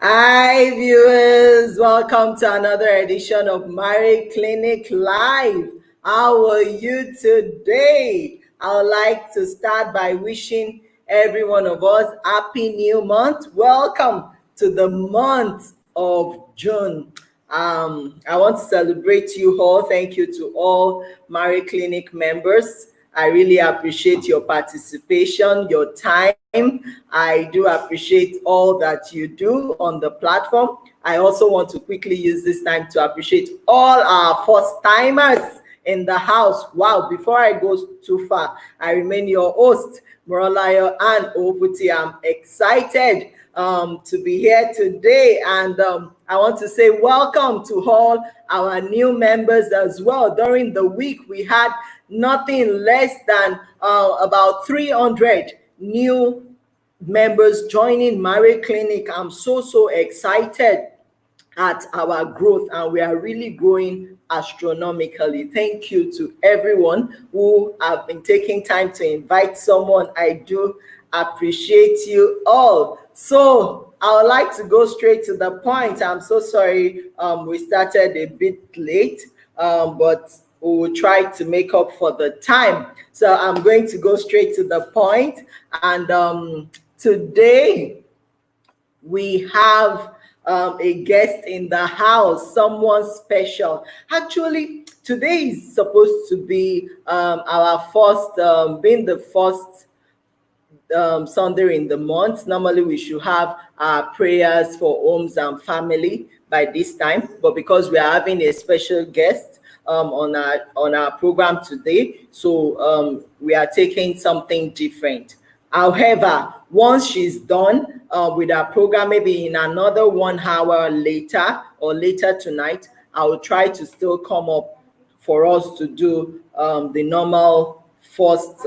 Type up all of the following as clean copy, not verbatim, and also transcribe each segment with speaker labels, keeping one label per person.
Speaker 1: Hi, viewers. Welcome to another edition of Marriage Clinic Live. How are you today? I would like to start by wishing every one of us happy new month. Welcome to the month of June. I want to celebrate you all. Thank you to all Marriage Clinic members. I really appreciate your participation, your time. I do appreciate all that you do on the platform. I also want to quickly use this time to appreciate all our first timers in the house. Wow, before I go too far, I remain your host, Moralayo and Obuti. I'm excited to be here today, and I want to say welcome to all our new members as well. During the week, we had nothing less than about 300 new members joining Marriage Clinic. I'm so excited at our growth, and we are really growing astronomically. Thank you to everyone who have been taking time to invite someone. I do appreciate you all. So I would like to go straight to the point. I'm so sorry we started a bit late, but we will try to make up for the time. So I'm going to go straight to the point. And today we have a guest in the house, someone special. Actually, today is supposed to be our first, being the first Sunday in the month. Normally, we should have our prayers for homes and family by this time, but because we are having a special guest on our program today, so we are taking something different. However, once she's done with our program, maybe in another 1 hour later or later tonight, I will try to still come up for us to do the normal first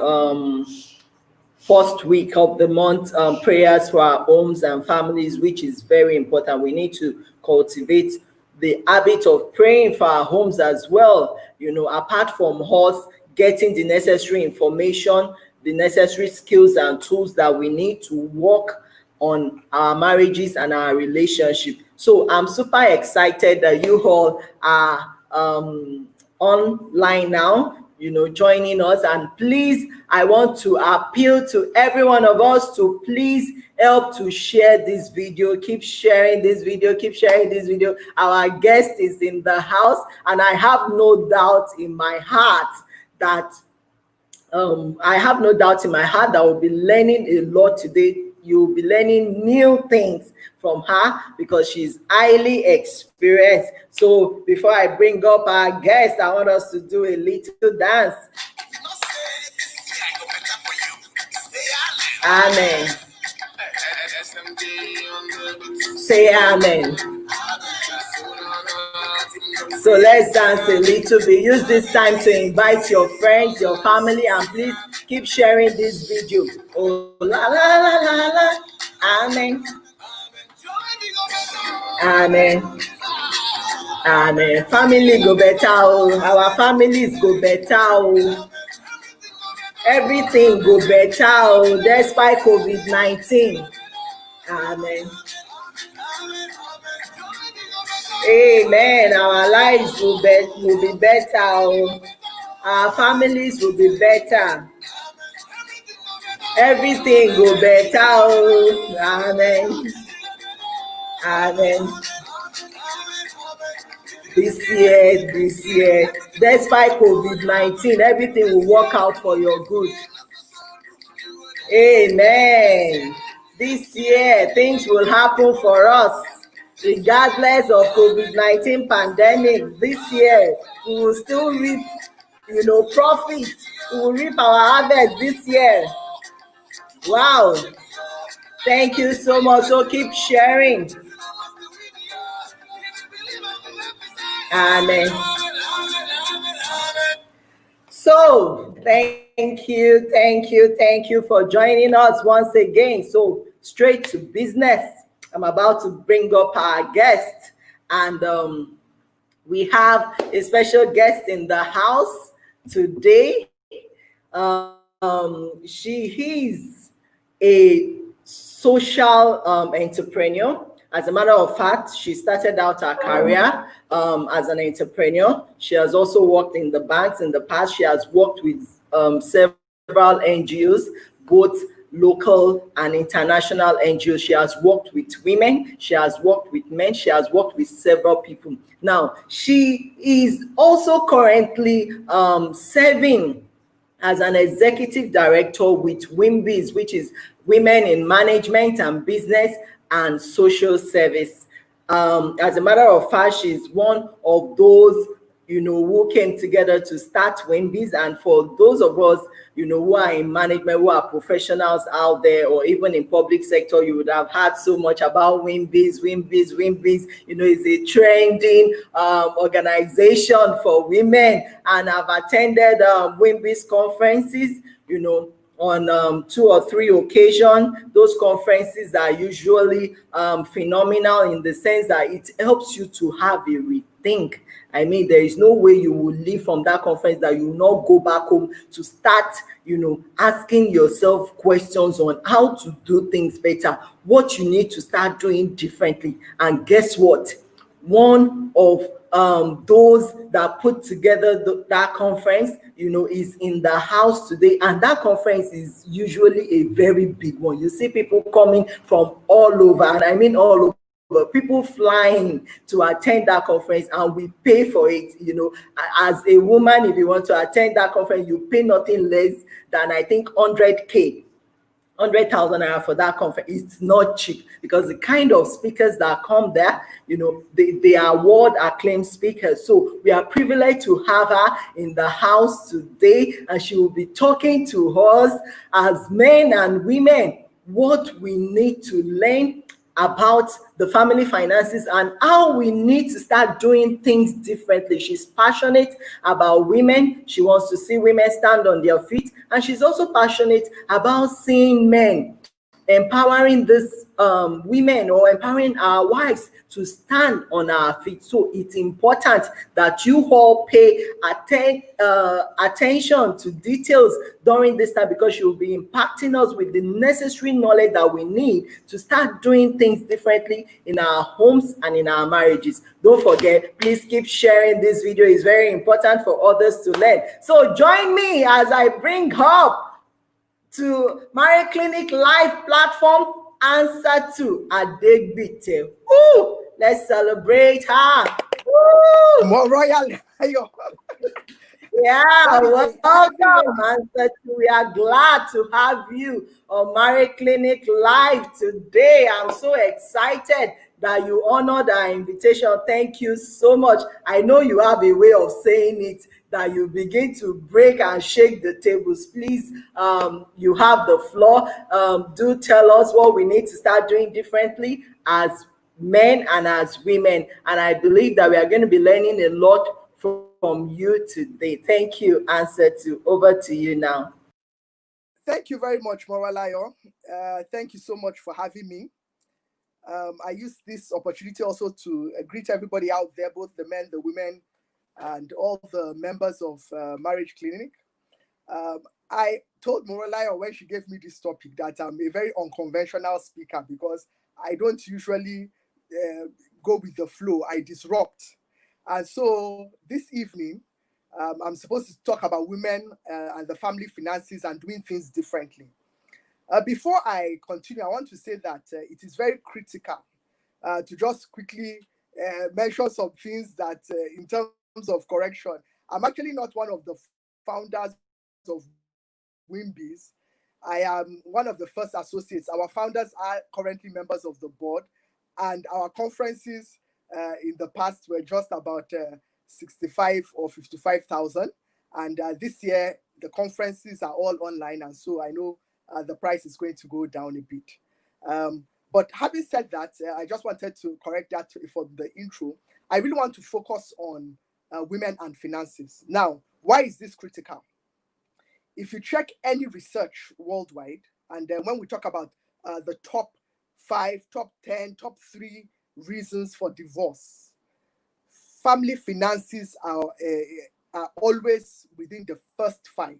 Speaker 1: week of the month prayers for our homes and families, which is very important. We need to cultivate the habit of praying for our homes as well. You know, apart from us getting the necessary information, the necessary skills and tools that we need to work on our marriages and our relationship. So I'm super excited that you all are online now, you know, joining us. And please, I want to appeal to every one of us to please help to share this video. Keep sharing this video. Keep sharing this video. Our guest is in the house, and I have no doubt in my heart that we'll be learning a lot today. You'll be learning new things from her because she's highly experienced. So before I bring up our guest, I want us to do a little dance. Amen. Say amen. So let's dance a little bit. Use this time to invite your friends, your family, and please keep sharing this video. Oh, la, la, la, la, la. Amen. Amen. Amen. Family go better. Oh. Our families go better. Oh. Everything go better. Oh. Despite COVID-19. Amen. Amen. Our lives will be better. Oh. Our families will be better. Everything will be better. Oh. Amen. Amen. This year, despite COVID-19, everything will work out for your good. Amen. This year, things will happen for us. Regardless of COVID-19 pandemic, this year, we will still reap, profit. We will reap our harvest this year. Wow. Thank you so much. So keep sharing. Amen. So thank you for joining us once again. So straight to business. I'm about to bring up our guest, and we have a special guest in the house today. She is a social entrepreneur As a matter of fact, she started out her career as an entrepreneur. She has also worked in the banks in the past. She has worked with several NGOs, both local and international NGOs. She has worked with women, she has worked with men, she has worked with several people. Now, she is also currently serving as an executive director with WimBiz, which is Women in Management and Business and Social Service. As a matter of fact, she's one of those, who came together to start WimBiz. And for those of us, who are in management, who are professionals out there, or even in public sector, you would have heard so much about WimBiz. It's a trending organization for women. And I've attended WimBiz conferences, on 2 or 3 occasions. Those conferences are usually phenomenal in the sense that it helps you to have a rethink. I mean, there is no way you will leave from that conference that you will not go back home to start, asking yourself questions on how to do things better, what you need to start doing differently. And guess what? One of those that put together that conference, is in the house today. And that conference is usually a very big one. You see people coming from all over, and I mean all over. People flying to attend that conference, and we pay for it. As a woman, if you want to attend that conference, you pay nothing less than, I think, 100,000 naira for that conference. It's not cheap, because the kind of speakers that come there, they are award acclaimed speakers. So we are privileged to have her in the house today, and she will be talking to us as men and women what we need to learn about the family finances and how we need to start doing things differently. She's passionate about women. She wants to see women stand on their feet, and she's also passionate about seeing men empowering these women, or empowering our wives to stand on our feet. So it's important that you all pay attention to details during this time, because she will be impacting us with the necessary knowledge that we need to start doing things differently in our homes and in our marriages. Don't forget, please keep sharing this video. It's very important for others to learn. So join me as I bring up to Marriage Clinic Live platform, Hansatu Adegbite. Woo! Let's celebrate her. Woo!
Speaker 2: More royal.
Speaker 1: Yeah, welcome, Hansatu. We are glad to have you on Marriage Clinic Live today. I'm so excited that you honored our invitation. Thank you so much. I know you have a way of saying it that you begin to break and shake the tables. Please, you have the floor. Do tell us what we need to start doing differently as men and as women. And I believe that we are going to be learning a lot from you today. Thank you, Hansatu. Over to you now.
Speaker 2: Thank you very much, Moralayo. Thank you so much for having me. I use this opportunity also to greet everybody out there, both the men, the women, and all the members of Marriage Clinic. I told Moralayo when she gave me this topic that I'm a very unconventional speaker, because I don't usually go with the flow. I disrupt. And so this evening, I'm supposed to talk about women and the family finances and doing things differently. Before I continue, I want to say that it is very critical to just quickly mention some things that in terms of correction, I'm actually not one of the founders of WimBiz. I am one of the first associates. Our founders are currently members of the board, and our conferences in the past were just about 65 or 55,000. And this year, the conferences are all online, and so I know the price is going to go down a bit. But having said that, I just wanted to correct that for the intro. I really want to focus on women and finances. Now, why is this critical? If you check any research worldwide, and then when we talk about the top 5, top 10, top 3 reasons for divorce, family finances are always within the first 5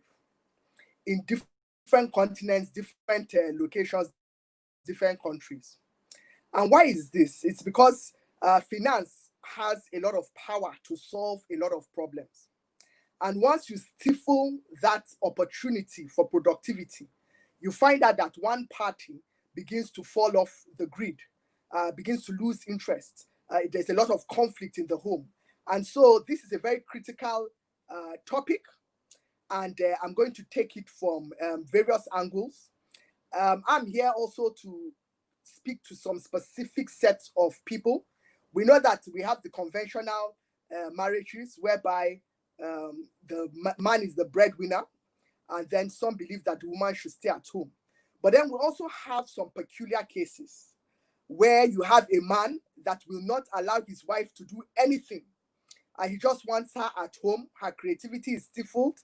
Speaker 2: in different continents, different locations, different countries. And why is this? It's because finance has a lot of power to solve a lot of problems. And once you stifle that opportunity for productivity, you find out that one party begins to fall off the grid, begins to lose interest. There's a lot of conflict in the home. And so this is a very critical topic, and I'm going to take it from various angles. I'm here also to speak to some specific sets of people. We know that we have the conventional marriages whereby the man is the breadwinner, and then some believe that the woman should stay at home. But then we also have some peculiar cases where you have a man that will not allow his wife to do anything. He just wants her at home. Her creativity is stifled.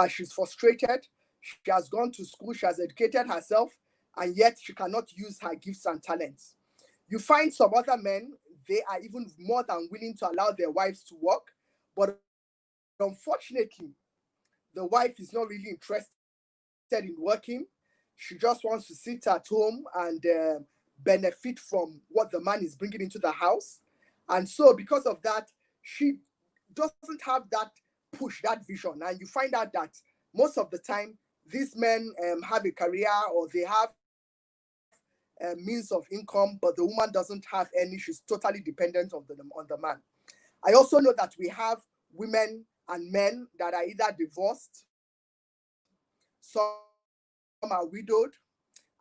Speaker 2: She's frustrated. She has gone to school. She has educated herself, and yet she cannot use her gifts and talents. You find some other men, they are even more than willing to allow their wives to work, but unfortunately, the wife is not really interested in working. She just wants to sit at home and benefit from what the man is bringing into the house. And so because of that, she doesn't have that push, that vision. And you find out that most of the time, these men have a career, or they have means of income, but the woman doesn't have any. She's totally dependent on the man. I also know that we have women and men that are either divorced, some are widowed,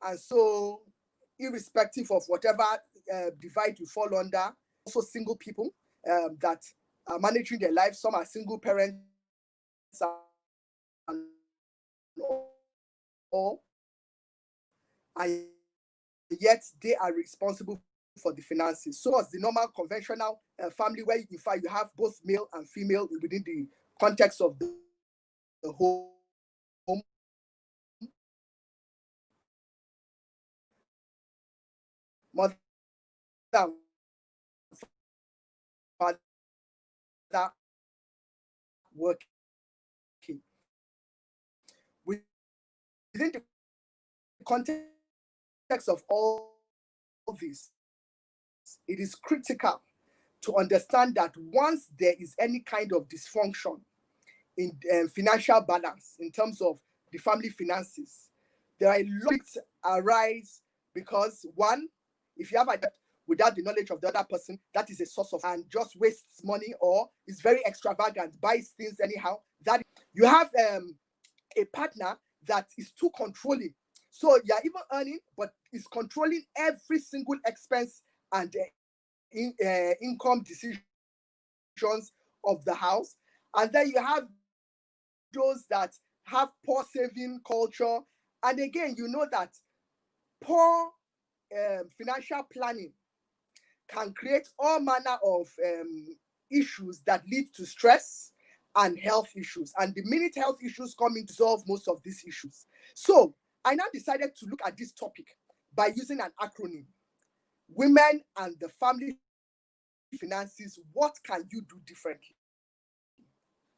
Speaker 2: and so irrespective of whatever divide you fall under, also single people that are managing their lives. Some are single parents and all, and yet they are responsible for the finances. So as the normal conventional family, where in fact you have both male and female within the context of the home, mother and father working. Within the context of all this, it is critical to understand that once there is any kind of dysfunction in financial balance in terms of the family finances, there are conflicts arise because, one, if you have a debt without the knowledge of the other person, that is a source of, and just wastes money or is very extravagant, buys things anyhow. That you have a partner that is too controlling. So you're even earning, but is controlling every single expense and income decisions of the house. And then you have those that have poor saving culture. And again, you know that poor financial planning can create all manner of issues that lead to stress and health issues. And the minute health issues come in to solve most of these issues. So I now decided to look at this topic by using an acronym: Women and the Family Finances, what can you do differently?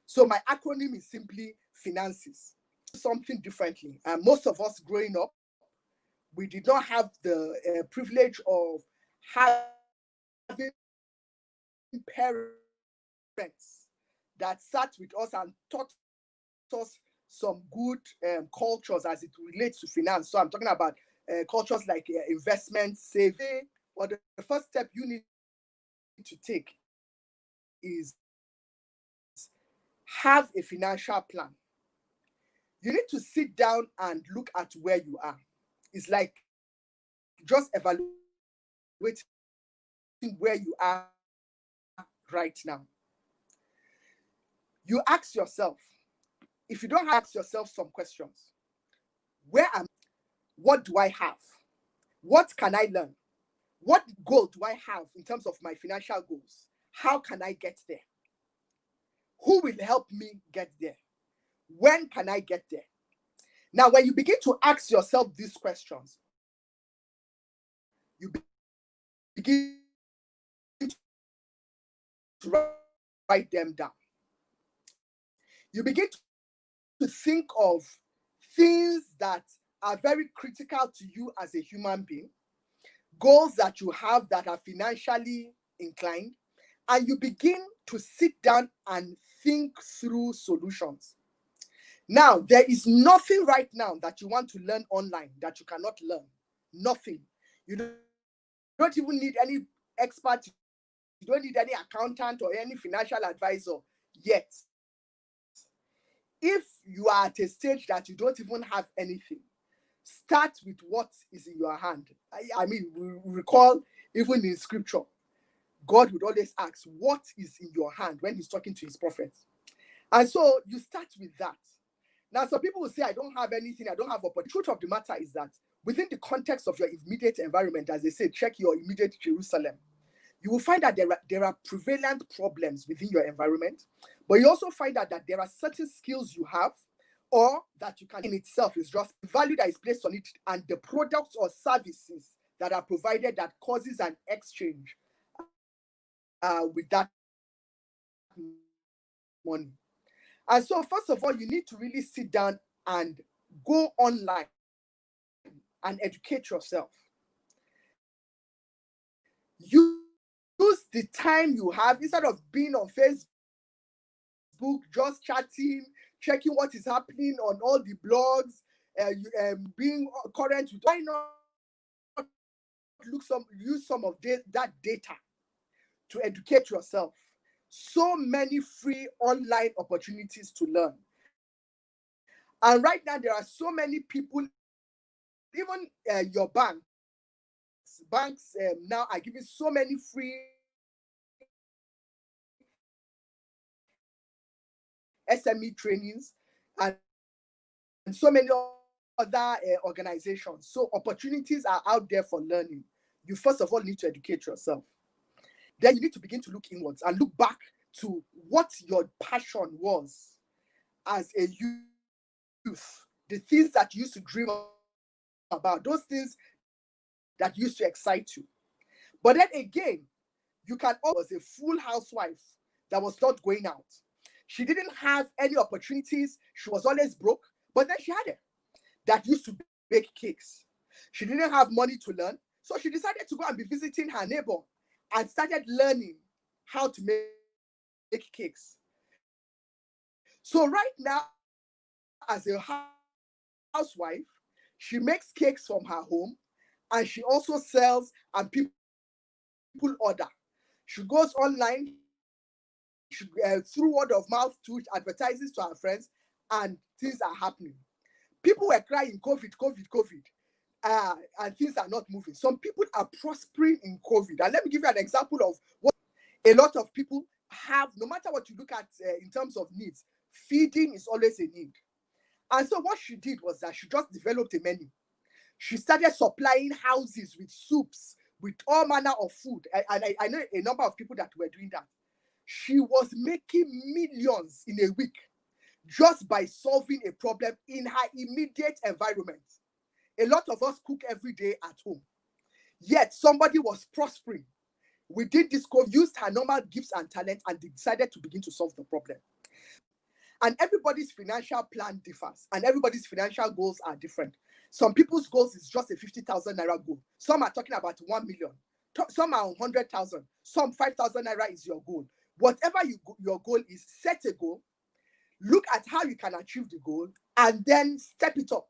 Speaker 2: So my acronym is simply finances. Something differently. And most of us growing up, we did not have the privilege of having parents that sat with us and taught us some good cultures as it relates to finance. So I'm talking about cultures like investment, saving. Or the first step you need to take is have a financial plan. You need to sit down and look at where you are. It's like just evaluating where you are right now. You ask yourself, if you don't ask yourself some questions: where am I? What do I have? What can I learn? What goal do I have in terms of my financial goals? How can I get there? Who will help me get there? When can I get there? Now, when you begin to ask yourself these questions, you begin to write them down. You begin to think of things that are very critical to you as a human being, goals that you have that are financially inclined, and you begin to sit down and think through solutions. Now, there is nothing right now that you want to learn online that you cannot learn. Nothing. You don't even need any expert. You don't need any accountant or any financial advisor yet. If you are at a stage that you don't even have anything, start with what is in your hand. I mean, we recall even in scripture, God would always ask, what is in your hand, when he's talking to his prophets. And so you start with that. Now, some people will say, I don't have anything, I don't have opportunity. The truth of the matter is that within the context of your immediate environment, as they say, check your immediate Jerusalem, you will find that there are prevalent problems within your environment, but you also find out that there are certain skills you have, or that you can in itself is just value that is placed on it, and the products or services that are provided that causes an exchange with that money. And so, first of all, you need to really sit down and go online and educate yourself. Use the time you have instead of being on Facebook, just chatting, checking what is happening on all the blogs, being current with. Why not use some of that data to educate yourself? So many free online opportunities to learn. And right now, there are so many people, even your banks now are giving so many free SME trainings and so many other organizations. So opportunities are out there for learning. You first of all need to educate yourself. Then you need to begin to look inwards and look back to what your passion was as a youth, the things that you used to dream about, those things that used to excite you. But then again, you can always a full housewife that was not going out. She didn't have any opportunities. She was always broke, but then she had it that used to bake cakes. She didn't have money to learn, so she decided to go and be visiting her neighbor and started learning how to make cakes. So right now, as a housewife, she makes cakes from her home, and she also sells, and people order. She goes online, she, through word of mouth, to advertises to her friends, and things are happening. People were crying, COVID, and things are not moving. Some people are prospering in COVID. And let me give you an example of what a lot of people have, no matter what you look at in terms of needs. Feeding is always a need. And so what she did was that she just developed a menu. She started supplying houses with soups, with all manner of food. And I know a number of people that were doing that. She was making millions in a week just by solving a problem in her immediate environment. A lot of us cook every day at home. Yet somebody was prospering. Within this COVID, used her normal gifts and talent and decided to begin to solve the problem. And everybody's financial plan differs, and everybody's financial goals are different. Some people's goals is just a 50,000 naira goal. Some are talking about 1 million. Some are 100,000. Some 5,000 naira is your goal. Whatever your goal is, set a goal, look at how you can achieve the goal, and then step it up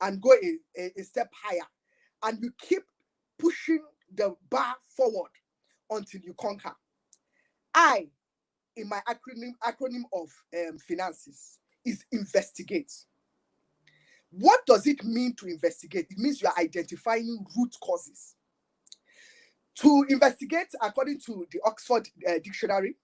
Speaker 2: and go a step higher. And you keep pushing the bar forward until you conquer. I, in my acronym of finances, is investigate. What does it mean to investigate? It means you are identifying root causes. To investigate, according to the Oxford Dictionary,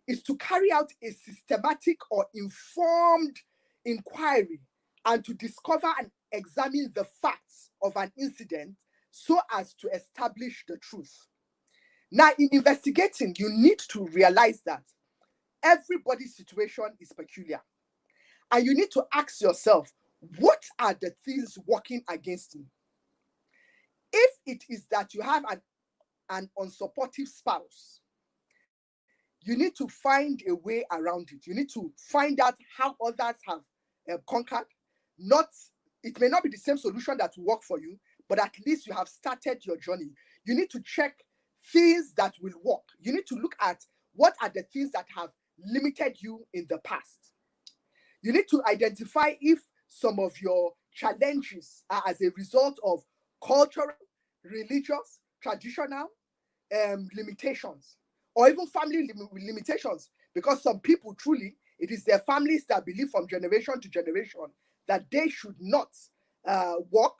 Speaker 2: is to carry out a systematic or informed inquiry and to discover and examine the facts of an incident so as to establish the truth. Now, in investigating, you need to realize that everybody's situation is peculiar. And you need to ask yourself, what are the things working against me? If it is that you have an unsupportive spouse, you need to find a way around it. You need to find out how others have conquered, not It may not be the same solution that will work for you, but at least you have started your journey. You need to check things that will work. You need to look at what are the things that have limited you in the past. You need to identify if some of your challenges are as a result of cultural, religious, traditional limitations, or even family limitations, because some people truly, it is their families that believe from generation to generation that they should not work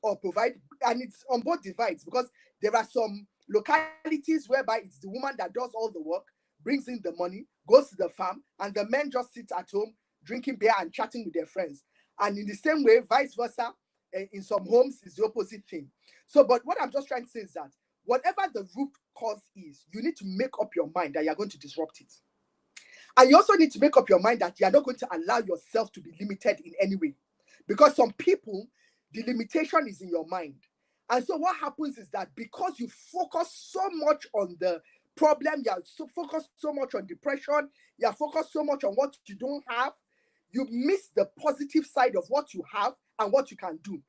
Speaker 2: or provide, and it's on both divides, because there are some localities whereby it's the woman that does all the work, brings in the money, goes to the farm, and the men just sit at home drinking beer and chatting with their friends. And in the same way, vice versa, in some homes is the opposite thing. So, but what I'm just trying to say is that whatever the root cause is, you need to make up your mind that you're going to disrupt it. And you also need to make up your mind that you're not going to allow yourself to be limited in any way. Because some people, the limitation is in your mind. And so what happens is that because you focus so much on the problem, you're so focused so much on depression, you're focused so much on what you don't have, you miss the positive side of what you have and what you can do.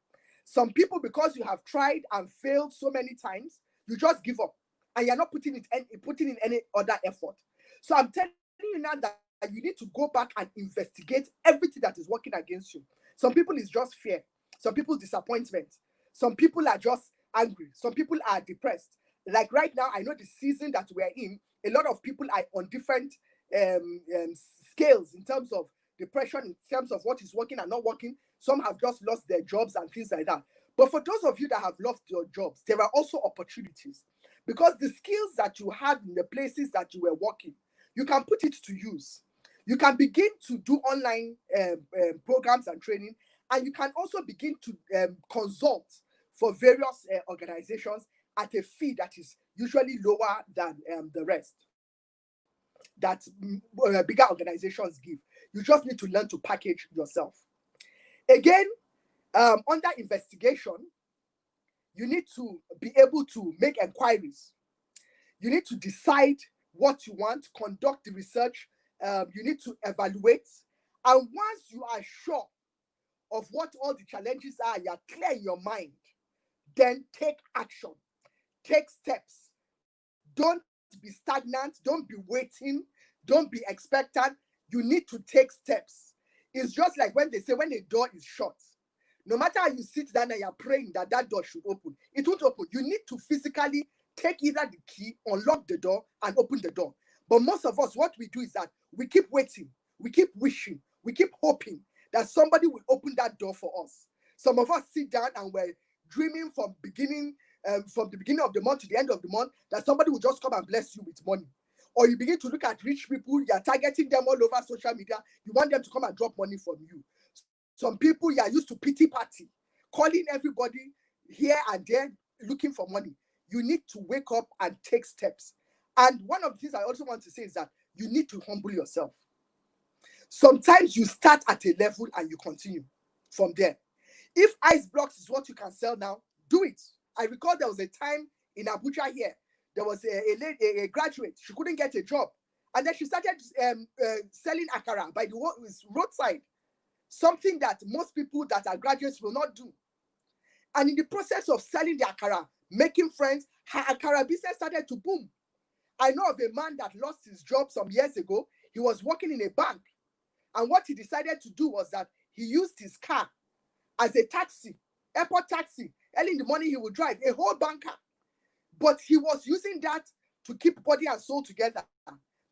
Speaker 2: Some people, because you have tried and failed so many times, you just give up and you're not putting in any other effort. So I'm telling you now that you need to go back and investigate everything that is working against you. Some people is just fear. Some people disappointment. Some people are just angry. Some people are depressed. Like right now, I know the season that we're in, a lot of people are on different scales in terms of depression, in terms of what is working and not working. Some have just lost their jobs and things like that. But for those of you that have lost your jobs, there are also opportunities, because the skills that you have in the places that you were working, you can put it to use. You can begin to do online programs and training, and you can also begin to consult for various organizations at a fee that is usually lower than the rest that bigger organizations give. You just need to learn to package yourself. Again, under investigation, you need to be able to make inquiries. You need to decide what you want, conduct the research. You need to evaluate. And once you are sure of what all the challenges are, you're clear in your mind, then take action. Take steps. Don't be stagnant. Don't be waiting. Don't be expectant. You need to take steps. It's just like when they say when a door is shut, no matter how you sit down and you're praying that that door should open, it won't open. You need to physically take either the key, unlock the door, and open the door. But most of us, what we do is that we keep waiting, we keep wishing, we keep hoping that somebody will open that door for us. Some of us sit down and we're dreaming from the beginning of the month to the end of the month that somebody will just come and bless you with money. Or you begin to look at rich people, you're targeting them all over social media. You want them to come and drop money from you. Some people, you are used to pity party, calling everybody here and there looking for money. You need to wake up and take steps. And one of the things I also want to say is that you need to humble yourself. Sometimes you start at a level and you continue from there. If ice blocks is what you can sell now, do it. I recall there was a time in Abuja here, there was a graduate, she couldn't get a job. And then she started selling akara by the roadside, something that most people that are graduates will not do. And in the process of selling the akara, making friends, her akara business started to boom. I know of a man that lost his job some years ago. He was working in a bank. And what he decided to do was that he used his car as a taxi, airport taxi. Early in the morning, he would drive a whole banker. But he was using that to keep body and soul together.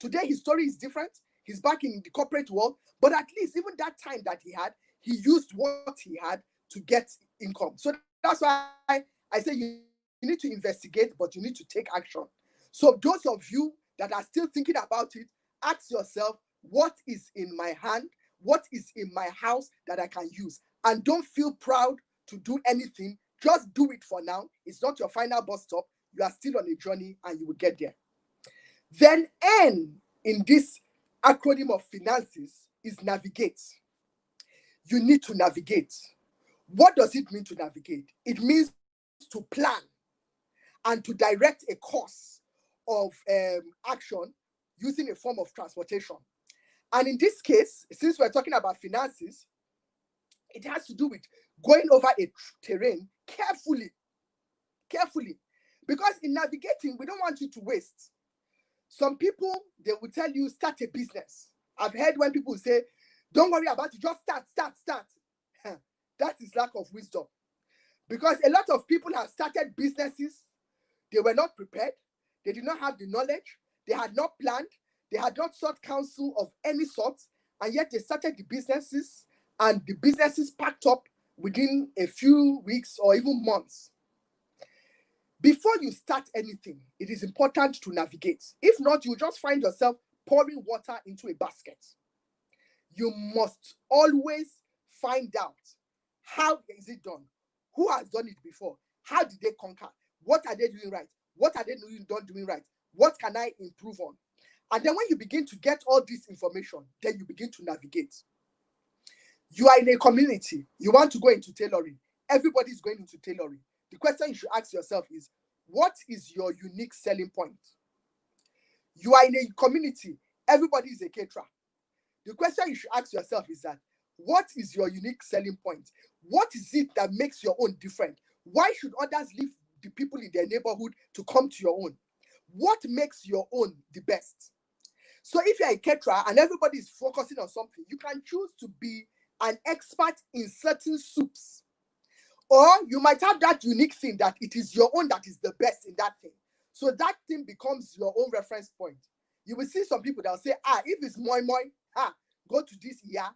Speaker 2: Today, his story is different. He's back in the corporate world. But at least even that time that he had, he used what he had to get income. So that's why I say you need to investigate, but you need to take action. So those of you that are still thinking about it, ask yourself, what is in my hand? What is in my house that I can use? And don't feel proud to do anything. Just do it for now. It's not your final bus stop. You are still on a journey and you will get there. Then N in this acronym of finances is navigate. You need to navigate. What does it mean to navigate? It means to plan and to direct a course of action using a form of transportation. And in this case, since we're talking about finances, It has to do with going over a terrain carefully. Because in navigating, we don't want you to waste. Some people, they will tell you, start a business. I've heard when people say, don't worry about it, just start. That is lack of wisdom. Because a lot of people have started businesses, they were not prepared, they did not have the knowledge, they had not planned, they had not sought counsel of any sort, and yet they started the businesses, and the businesses packed up within a few weeks or even months. Before you start anything, it is important to navigate. If not, you just find yourself pouring water into a basket. You must always find out, how is it done? Who has done it before? How did they conquer? What are they doing right? What are they not doing right? What can I improve on? And then when you begin to get all this information, then you begin to navigate. You are in a community. You want to go into tailoring. Everybody is going into tailoring. The question you should ask yourself is, what is your unique selling point? You are in a community. Everybody is a caterer. The question you should ask yourself is that, what is your unique selling point? What is it that makes your own different? Why should others leave the people in their neighborhood to come to your own? What makes your own the best? So if you're a caterer and everybody is focusing on something, you can choose to be an expert in certain soups. Or you might have that unique thing that it is your own that is the best in that thing. So that thing becomes your own reference point. You will see some people that will say, if it's moi moi, go to this here.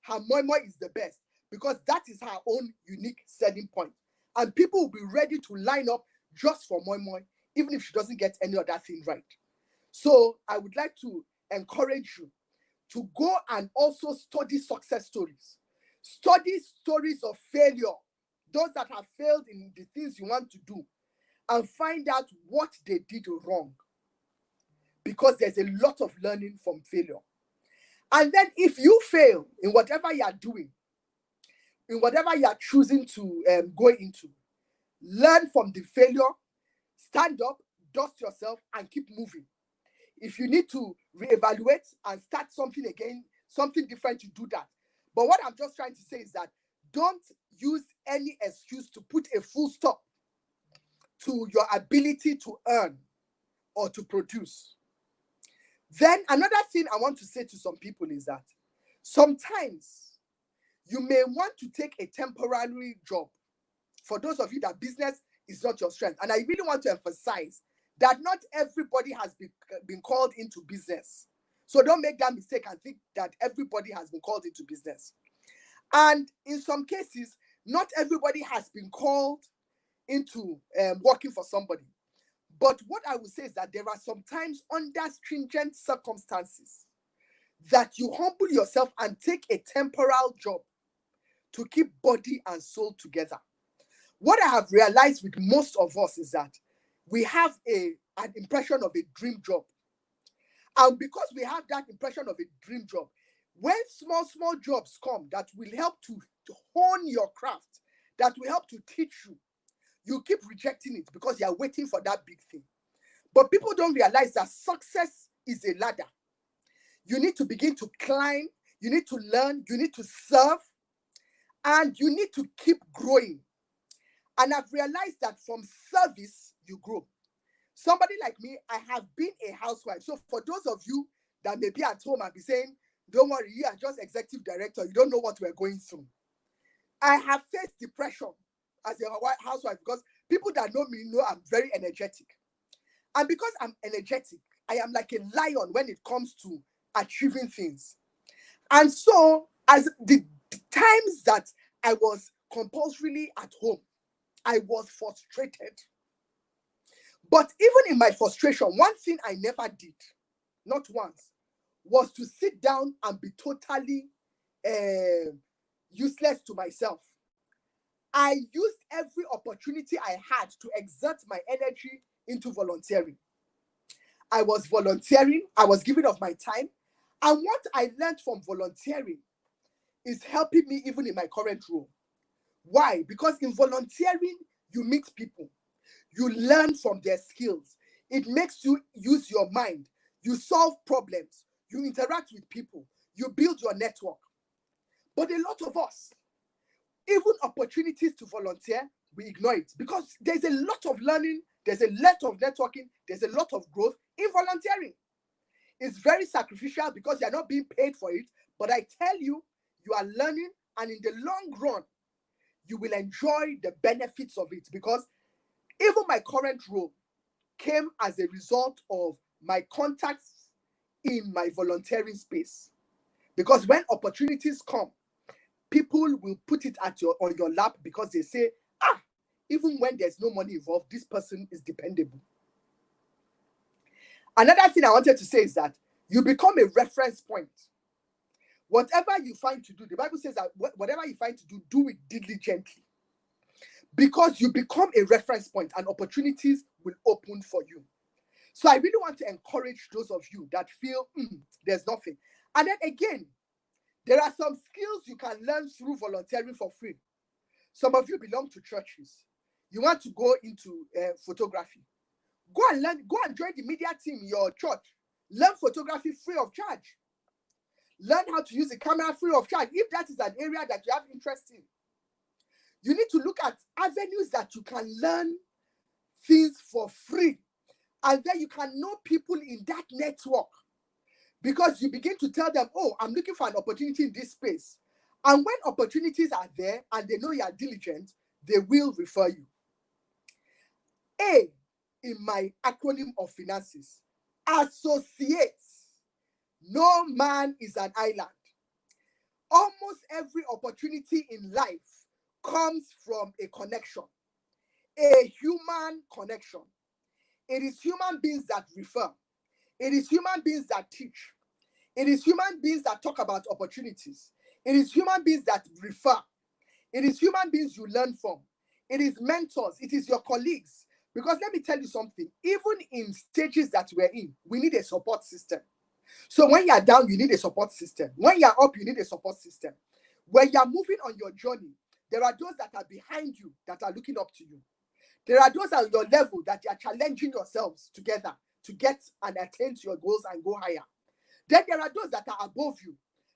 Speaker 2: Her moi moi is the best, because that is her own unique selling point. And people will be ready to line up just for moi moi, even if she doesn't get any other thing right. So I would like to encourage you to go and also study success stories. Study stories of failure, those that have failed in the things you want to do, and find out what they did wrong. Because there's a lot of learning from failure. And then if you fail in whatever you are doing, in whatever you are choosing to go into, learn from the failure, stand up, dust yourself, and keep moving. If you need to reevaluate and start something again, something different, you do that. But what I'm just trying to say is that don't use any excuse to put a full stop to your ability to earn or to produce. Then another thing I want to say to some people is that sometimes you may want to take a temporary job. For those of you that business is not your strength. And I really want to emphasize that not everybody has been called into business. So don't make that mistake and think that everybody has been called into business. And in some cases, not everybody has been called into working for somebody. But what I would say is that there are sometimes under stringent circumstances that you humble yourself and take a temporal job to keep body and soul together. What I have realized with most of us is that we have an impression of a dream job. And because we have that impression of a dream job, when small jobs come that will help to hone your craft, that will help to teach you, you keep rejecting it because you are waiting for that big thing. But people don't realize that success is a ladder. You need to begin to climb, you need to learn, you need to serve, and you need to keep growing. And I've realized that from service, you grow. Somebody like me, I have been a housewife. So for those of you that may be at home and be saying, don't worry, you are just executive director, you don't know what we're going through. I have faced depression as a housewife because people that know me know I'm very energetic. And because I'm energetic, I am like a lion when it comes to achieving things. And so as the times that I was compulsorily at home, I was frustrated. But even in my frustration, one thing I never did, not once, was to sit down and be totally useless to myself. I used every opportunity I had to exert my energy into volunteering. I was volunteering, I was giving of my time. And what I learned from volunteering is helping me even in my current role. Why? Because in volunteering, you meet people. You learn from their skills. It makes you use your mind. You solve problems. You interact with people. You build your network. But a lot of us, Even opportunities to volunteer, we ignore it because there's a lot of learning, there's a lot of networking, there's a lot of growth in volunteering. It's very sacrificial because you're not being paid for it, but I tell you, you are learning, and in the long run, you will enjoy the benefits of it, because even my current role came as a result of my contacts in my volunteering space. Because when opportunities come, people will put it on your lap because they say, even when there's no money involved, this person is dependable. Another thing I wanted to say is that you become a reference point. Whatever you find to do, the Bible says that whatever you find to do, do it diligently. Because you become a reference point and opportunities will open for you. So I really want to encourage those of you that feel there's nothing. And then again, there are some skills you can learn through volunteering for free. Some of you belong to churches. You want to go into photography. Go and learn, go and join the media team in your church. Learn photography free of charge. Learn how to use a camera free of charge, if that is an area that you have interest in. You need to look at avenues that you can learn things for free. And then you can know people in that network. Because you begin to tell them, oh, I'm looking for an opportunity in this space. And when opportunities are there and they know you are diligent, they will refer you. A, in my acronym of finances, associate. No man is an island. Almost every opportunity in life comes from a connection, a human connection. It is human beings that refer. It is human beings that teach. It is human beings that talk about opportunities. It is human beings that refer. It is human beings you learn from. It is mentors. It is your colleagues. Because let me tell you something, even in stages that we're in, we need a support system. So when you're down, you need a support system. When you're up, you need a support system. When you're moving on your journey, there are those that are behind you that are looking up to you. There are those on your level that you are challenging yourselves together to get and attain to your goals and go higher. Then there are those that are above you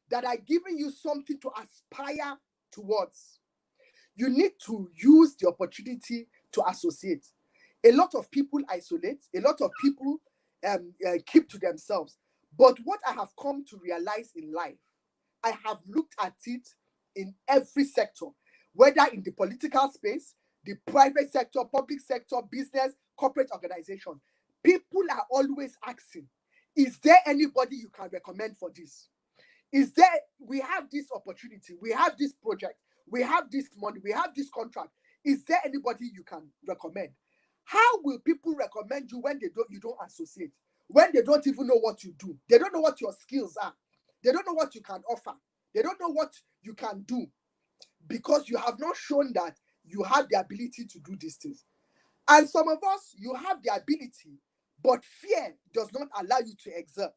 Speaker 2: that are giving you something to aspire towards. You need to use the opportunity to associate. A lot of people isolate. A lot of people keep to themselves. But what I have come to realize in life, I have looked at it in every sector, whether in the political space, the private sector, public sector, business, corporate organization. People are always asking, is there anybody you can recommend for this? We have this opportunity, we have this project, we have this money, we have this contract. Is there anybody you can recommend? How will people recommend you when you don't associate? When they don't even know what you do? They don't know what your skills are. They don't know what you can offer. They don't know what you can do, because you have not shown that you have the ability to do these things. And some of us, you have the ability, but fear does not allow you to exert.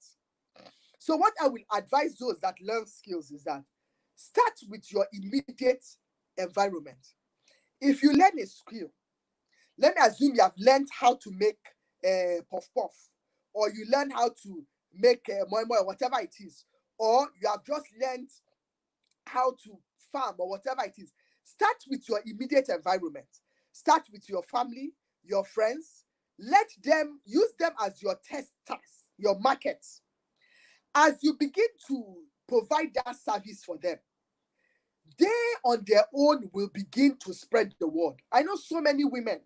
Speaker 2: So what I will advise those that learn skills is that start with your immediate environment. If you learn a skill, let me assume you have learned how to make puff-puff, or you learn how to make moi-moi, or whatever it is, or you have just learned how to farm, or whatever it is. Start with your immediate environment. Start with your family, your friends. Use them as your testers, your markets. As you begin to provide that service for them, they on their own will begin to spread the word. I know so many women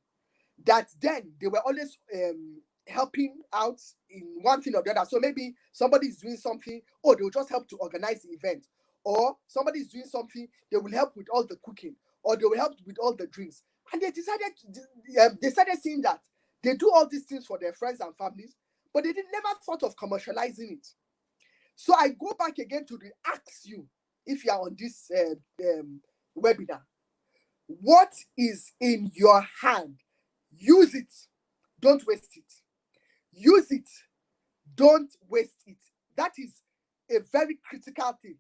Speaker 2: that then they were always helping out in one thing or the other. So maybe somebody is doing something, they will just help to organize the event. Or somebody is doing something, they will help with all the cooking, or they will help with all the drinks. And they started seeing that they do all these things for their friends and families, but they never thought of commercializing it. So I go back again to ask you, if you are on this webinar, what is in your hand? Use it. Don't waste it. Use it. Don't waste it. That is a very critical thing.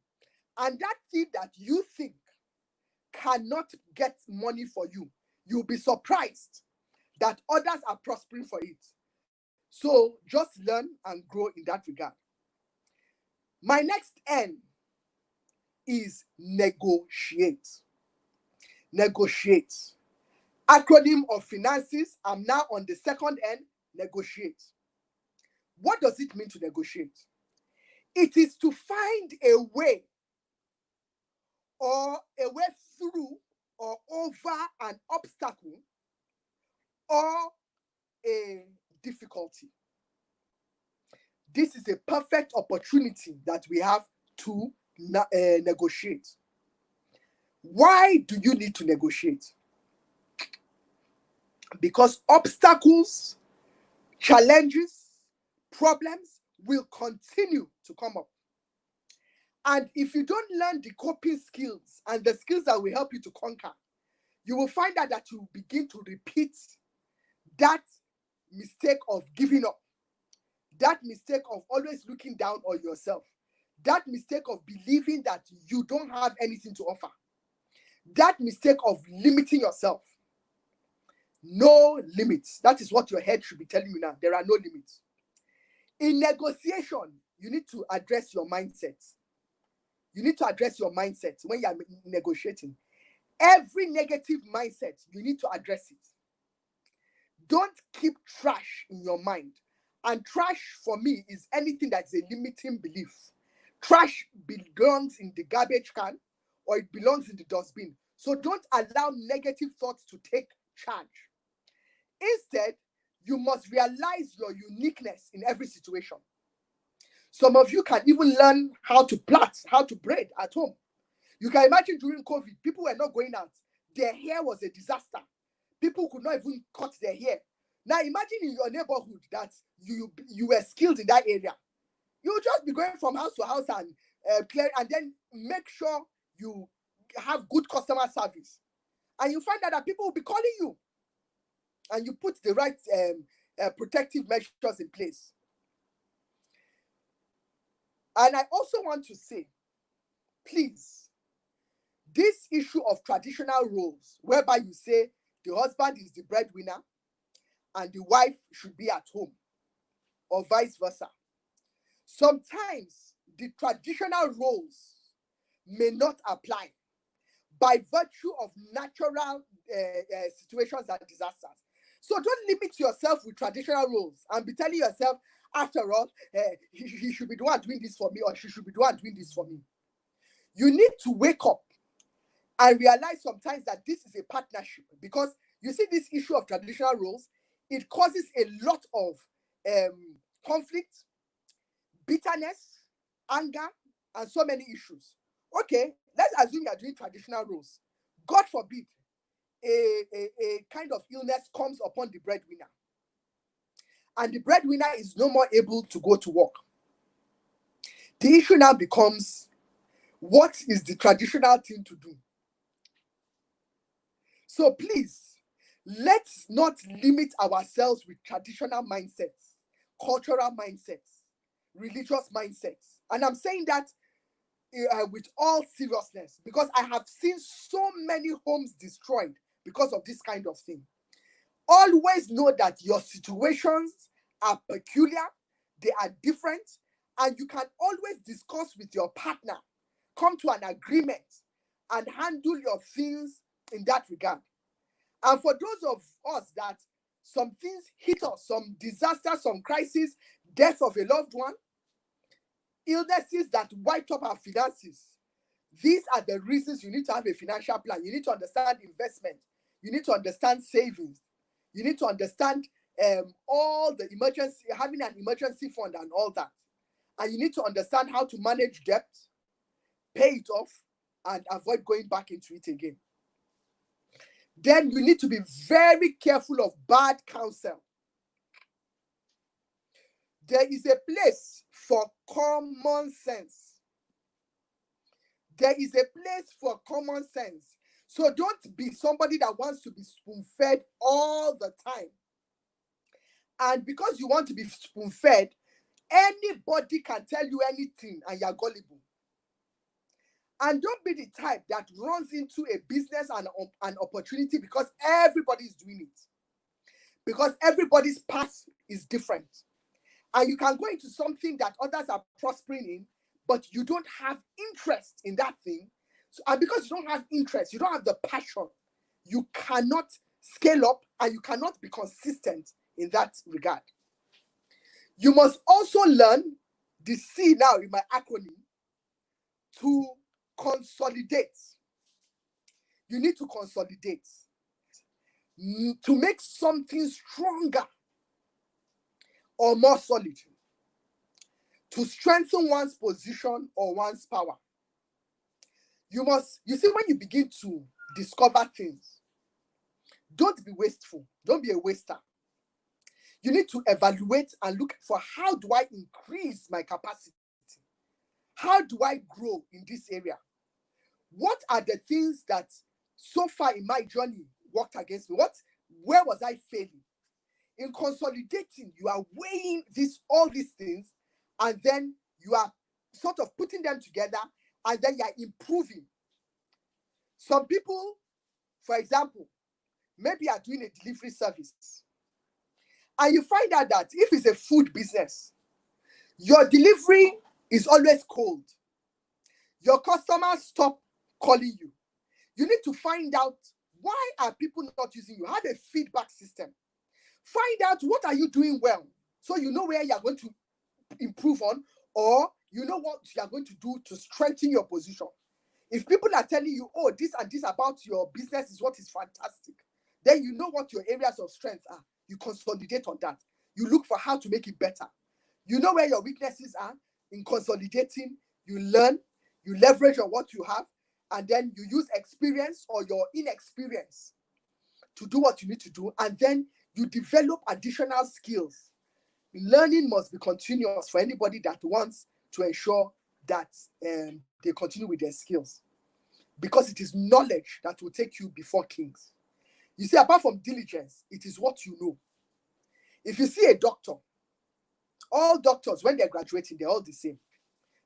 Speaker 2: And that thing that you think cannot get money for you, you'll be surprised that others are prospering for it. So just learn and grow in that regard. My next N is negotiate. negotiate. Acronym of finances, I'm now on the second end, negotiate. What does it mean to negotiate? It is to find a way or a way through or over an obstacle or a difficulty. This is a perfect opportunity that we have to negotiate. Why do you need to negotiate? Because obstacles, challenges, problems will continue to come up. And if you don't learn the coping skills and the skills that will help you to conquer, you will find out that you begin to repeat that mistake of giving up, that mistake of always looking down on yourself, that mistake of believing that you don't have anything to offer, that mistake of limiting yourself. No limits. That is what your head should be telling you now. There are no limits. In negotiation, you need to address your mindset. You need to address your mindset when you are negotiating. Every negative mindset, you need to address it. Don't keep trash in your mind. And trash for me is anything that's a limiting belief. Trash belongs in the garbage can or it belongs in the dustbin. So don't allow negative thoughts to take charge. Instead, you must realize your uniqueness in every situation. Some of you can even learn how to plait, how to braid at home. You can imagine during COVID, people were not going out. Their hair was a disaster. People could not even cut their hair. Now imagine in your neighborhood that you were skilled in that area. You'll just be going from house to house and clear, and then make sure you have good customer service. And you find out that people will be calling you. And you put the right protective measures in place. And I also want to say, please, this issue of traditional roles, whereby you say the husband is the breadwinner and the wife should be at home, or vice versa. Sometimes the traditional roles may not apply by virtue of natural situations and disasters. So don't limit yourself with traditional roles and be telling yourself, after all, he should be the one doing this for me, or she should be the one doing this for me. You need to wake up and realize sometimes that this is a partnership, because you see this issue of traditional roles, it causes a lot of conflict, bitterness, anger, and so many issues. Okay, let's assume you are doing traditional roles. God forbid, a kind of illness comes upon the breadwinner, and the breadwinner is no more able to go to work. The issue now becomes, what is the traditional thing to do? So please, let's not limit ourselves with traditional mindsets, cultural mindsets, religious mindsets. And I'm saying that with all seriousness, because I have seen so many homes destroyed because of this kind of thing. Always know that your situations are peculiar, they are different, and you can always discuss with your partner, come to an agreement, and handle your things in that regard. And for those of us that some things hit us, some disaster, some crisis, death of a loved one, illnesses that wiped up our finances, these are the reasons you need to have a financial plan. You need to understand investment. You need to understand savings. You need to understand all the emergency, having an emergency fund and all that. And you need to understand how to manage debt, pay it off, and avoid going back into it again. Then you need to be very careful of bad counsel. There is a place for common sense. There is a place for common sense. So don't be somebody that wants to be spoon-fed all the time. And because you want to be spoon-fed, anybody can tell you anything and you're gullible. And don't be the type that runs into a business and an opportunity because everybody is doing it. Because everybody's path is different. And you can go into something that others are prospering in, but you don't have interest in that thing. So, and because you don't have interest, you don't have the passion, you cannot scale up and you cannot be consistent in that regard. You must also learn the C now in my acronym, to consolidate. You need to consolidate to make something stronger or more solid, to strengthen one's position or one's power. You see, when you begin to discover things, don't be wasteful. Don't be a waster. You need to evaluate and look for, how do I increase my capacity? How do I grow in this area? What are the things that so far in my journey worked against me? Where was I failing? In consolidating, you are weighing all these things, and then you are sort of putting them together, and then you are improving. Some people, for example, maybe are doing a delivery service, and you find out that if it's a food business, your delivery is always cold. Your customers stop calling you. You need to find out, why are people not using you? Have a feedback system. Find out, what are you doing well, so you know where you're going to improve on, or you know what you're going to do to strengthen your position. If people are telling you, oh, this and this about your business is what is fantastic, then you know what your areas of strength are. You consolidate on that. You look for how to make it better. You know where your weaknesses are. In consolidating, you learn, you leverage on what you have, and then you use experience or your inexperience to do what you need to do, and then you develop additional skills. Learning must be continuous for anybody that wants to ensure that they continue with their skills, because it is knowledge that will take you before kings. You see, apart from diligence, it is what you know. If you see a doctor, all doctors, when they're graduating, they're all the same.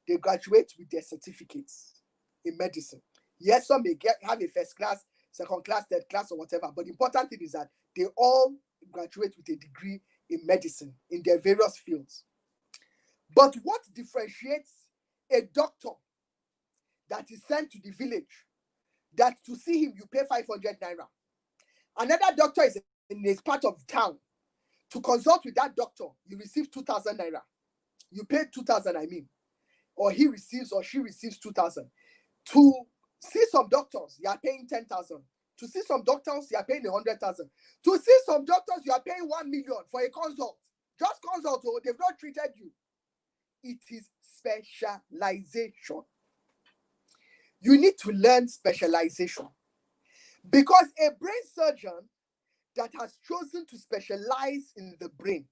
Speaker 2: They graduate with their certificates in medicine. Yes, some may have a first class, second class, third class, or whatever, but the important thing is that they all graduate with a degree in medicine in their various fields. But what differentiates a doctor that is sent to the village, that to see him you pay 500 naira? Another doctor is in a part of town. To consult with that doctor, you receive 2,000 naira. You pay 2,000, I mean. Or he receives or she receives 2,000. To see some doctors, you are paying 10,000. To see some doctors, you are paying 100,000. To see some doctors, you are paying 1 million for a consult. Just consult, oh, they've not treated you. It is specialization. You need to learn specialization, because a brain surgeon that has chosen to specialize in the brain,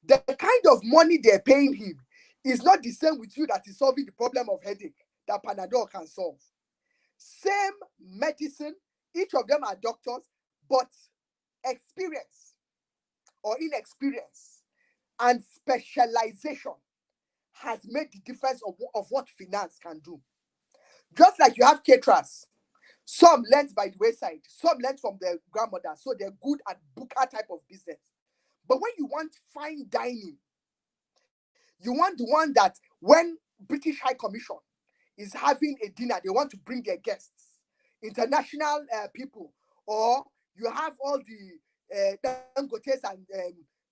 Speaker 2: the kind of money they're paying him is not the same with you that is solving the problem of headache that Panadol can solve. Same medicine, each of them are doctors, but experience or inexperience and specialization has made the difference of what finance can do. Just like you have caterers, some learned by the wayside, some learned from their grandmother, so they're good at booker type of business. But when you want fine dining, you want the one that when British High Commission is having a dinner, they want to bring their guests, international people, or you have all the Dangotes and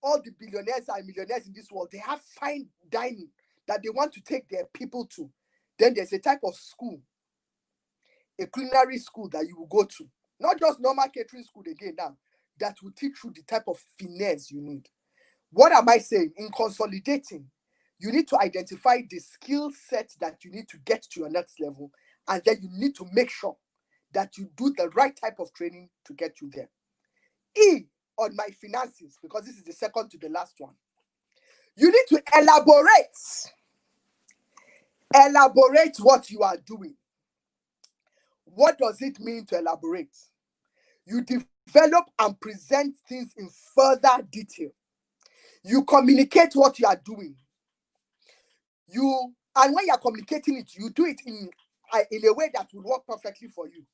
Speaker 2: all the billionaires and millionaires in this world, they have fine dining that they want to take their people to. Then there's a type of school, a culinary school that you will go to. Not just normal catering school again now, that will teach you the type of finesse you need. What am I saying? In consolidating, you need to identify the skill set that you need to get to your next level, and then you need to make sure that you do the right type of training to get you there. E, on my finances, because this is the second to the last one. You need to elaborate. Elaborate what you are doing. What does it mean to elaborate? You develop and present things in further detail. You communicate what you are doing. And when you are communicating it, you do it in a way that will work perfectly for you.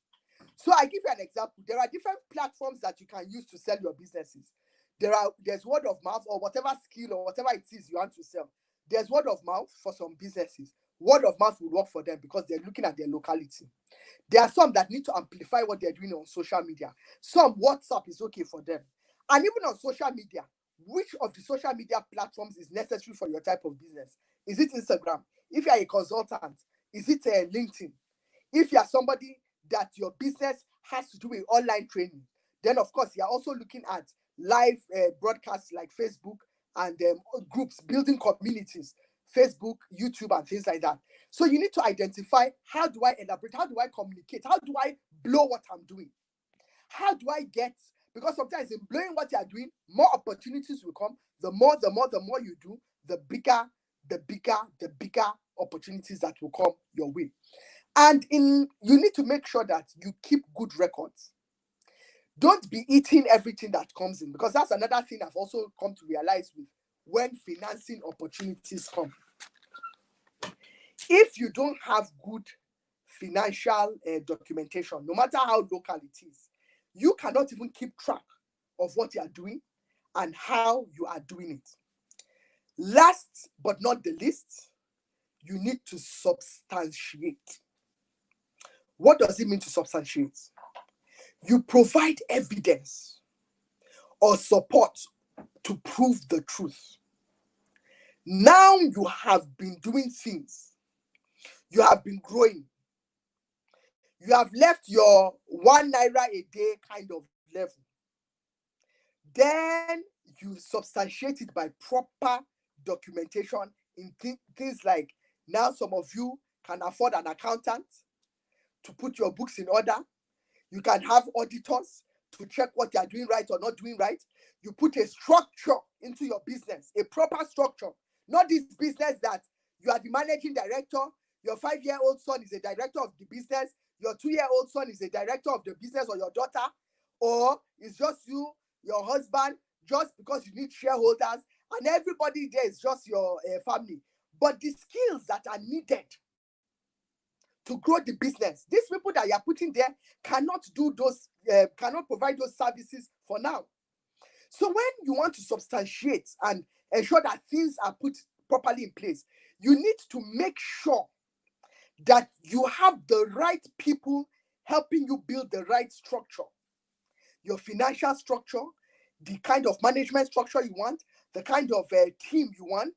Speaker 2: So I give you an example. There are different platforms that you can use to sell your businesses. There's word of mouth, or whatever skill or whatever it is you want to sell. There's word of mouth for some businesses. word of mouth will work for them because they're looking at their locality. There are some that need to amplify what they're doing on social media. Some WhatsApp is okay for them. And even on social media, which of the social media platforms is necessary for your type of business? Is it Instagram? If you are a consultant, is it LinkedIn? If you are somebody that your business has to do with online training, then of course you're also looking at live broadcasts like Facebook and groups, building communities, Facebook, YouTube, and things like that. So you need to identify, how do I elaborate? How do I communicate? How do I blow what I'm doing? How do I get, because sometimes in blowing what you are doing, more opportunities will come. The more you do, the bigger opportunities that will come your way. And you need to make sure that you keep good records. Don't be eating everything that comes in, because that's another thing I've also come to realize with when financing opportunities come. If you don't have good financial documentation, no matter how local it is, you cannot even keep track of what you are doing and how you are doing it. Last but not the least, you need to substantiate. What does it mean to substantiate? You provide evidence or support to prove the truth. Now you have been doing things. You have been growing. You have left your 1 naira a day kind of level. Then you substantiate it by proper documentation in things like, now some of you can afford an accountant to put your books in order. You can have auditors to check what you are doing right or not doing right. You put a structure into your business, a proper structure. Not this business that you are the managing director, your 5-year-old son is a director of the business, your 2-year-old son is a director of the business, or your daughter, or it's just you, your husband, just because you need shareholders, and everybody there is just your family. But the skills that are needed to grow the business, these people that you are putting there cannot do those, cannot provide those services for now. So when you want to substantiate and ensure that things are put properly in place, you need to make sure that you have the right people helping you build the right structure. Your financial structure, the kind of management structure you want, the kind of team you want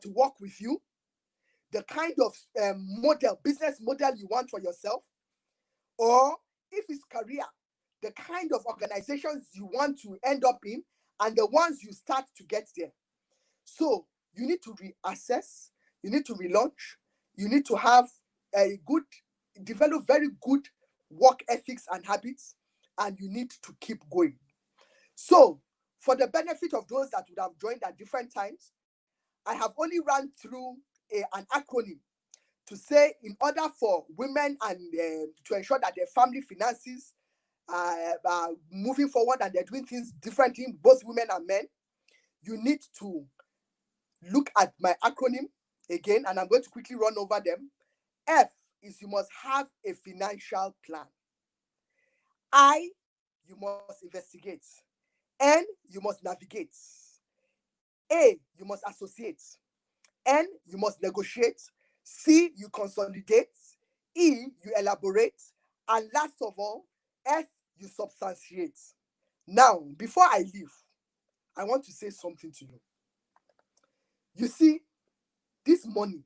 Speaker 2: to work with you, the kind of business model you want for yourself, or if it's career, the kind of organizations you want to end up in, and the ones you start to get there. So you need to reassess, you need to relaunch, you need to have develop very good work ethics and habits, and you need to keep going. So for the benefit of those that would have joined at different times, I have only run through an acronym to say, in order for women and to ensure that their family finances are moving forward and they're doing things differently, both women and men, you need to look at my acronym again, and I'm going to quickly run over them. F is you must have a financial plan. I, you must investigate. N, you must navigate. A, you must associate. N, you must negotiate. C, you consolidate. E, you elaborate. And last of all, S, you substantiate. Now, before I leave, I want to say something to you. You see, this money,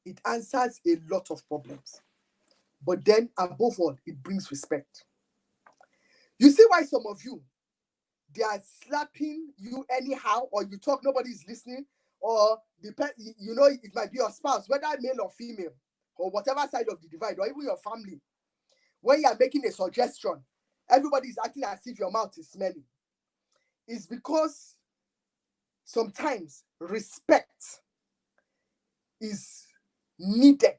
Speaker 2: it answers a lot of problems. But then, above all, it brings respect. You see why some of you, they are slapping you anyhow, or you talk, nobody's listening, or it might be your spouse, whether male or female, or whatever side of the divide, or even your family. When you are making a suggestion, everybody is acting as if your mouth is smelling. It's because sometimes respect is needed.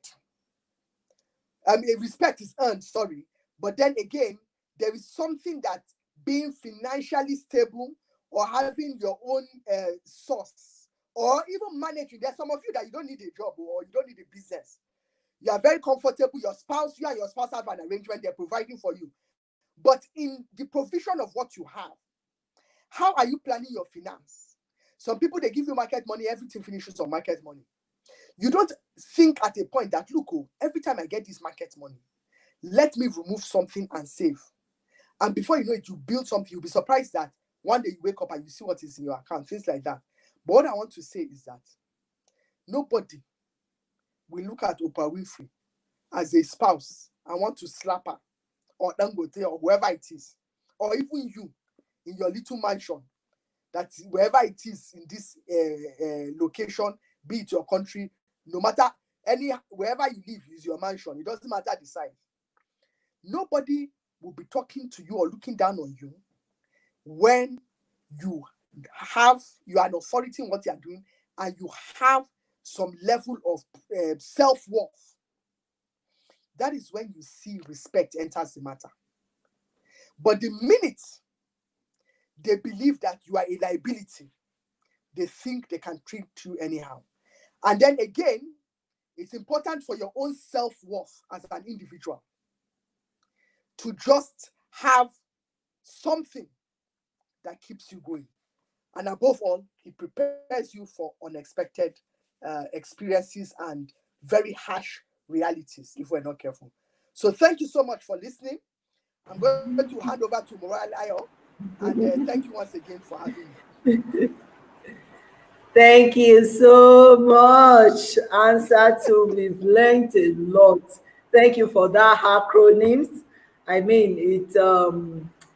Speaker 2: Respect is earned, sorry. But then again, there is something that being financially stable or having your own source, or even managing. There's some of you that you don't need a job or you don't need a business. You are very comfortable. You and your spouse have an arrangement. They're providing for you. But in the provision of what you have, how are you planning your finance? Some people, they give you market money. Everything finishes on market money. You don't think at a point that, look, oh, every time I get this market money, let me remove something and save. And before you know it, you build something. You'll be surprised that one day you wake up and you see what is in your account, things like that. But what I want to say is that nobody will look at Oprah Winfrey as a spouse and want to slap her, or Dangote, or whoever it is, or even you in your little mansion, that wherever it is in this location, be it your country, no matter wherever you live is your mansion. It doesn't matter the size. Nobody will be talking to you or looking down on you when you are an authority in what you are doing and you have some level of self-worth. That is when you see respect enters the matter. But the minute they believe that you are a liability, they think they can treat you anyhow. And then again, it's important for your own self-worth as an individual to just have something that keeps you going. And above all, it prepares you for unexpected experiences and very harsh realities if we're not careful. So thank you so much for listening. I'm going to hand over to Moralayo, and thank you once again for having me.
Speaker 1: Thank you so much, Hansatu. We've learned a lot. Thank you for that acronyms. I mean,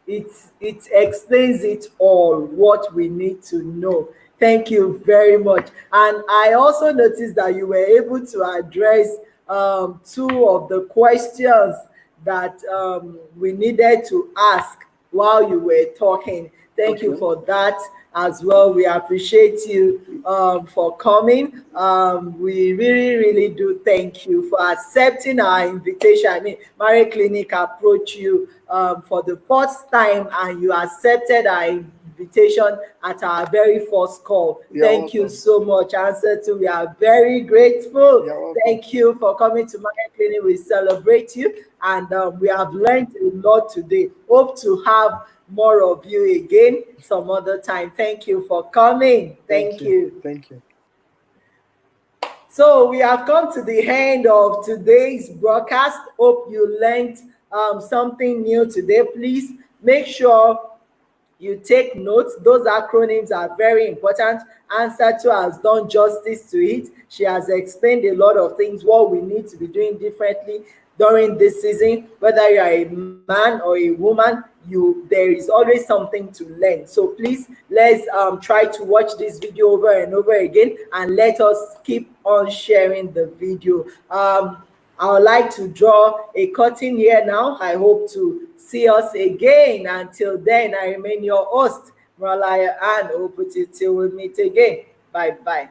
Speaker 1: it explains it all, what we need to know. Thank you very much. And I also noticed that you were able to address two of the questions that we needed to ask while you were talking. Thank you for that as well. We appreciate you for coming. We really, really do thank you for accepting our invitation. I mean, Marie Clinic approached you for the first time and you accepted our invitation at our very first call. Thank you so much, Hansatu. We are very grateful. Thank you for coming to Marie Clinic. We celebrate you, and we have learned a lot today. Hope to have more of you again some other time. Thank you for coming. Thank you.
Speaker 2: Thank you.
Speaker 1: So we have come to the end of today's broadcast. Hope you learned something new today. Please make sure you take notes. Those acronyms are very important. Hansatu has done justice to it. She has explained a lot of things, what we need to be doing differently during this season. Whether you are a man or a woman, there is always something to learn. So please, let's try to watch this video over and over again, and let us keep on sharing the video. I would like to draw a curtain here now. I hope to see us again. Until then, I remain your host, Moralaya, and hope till we meet again. Bye bye.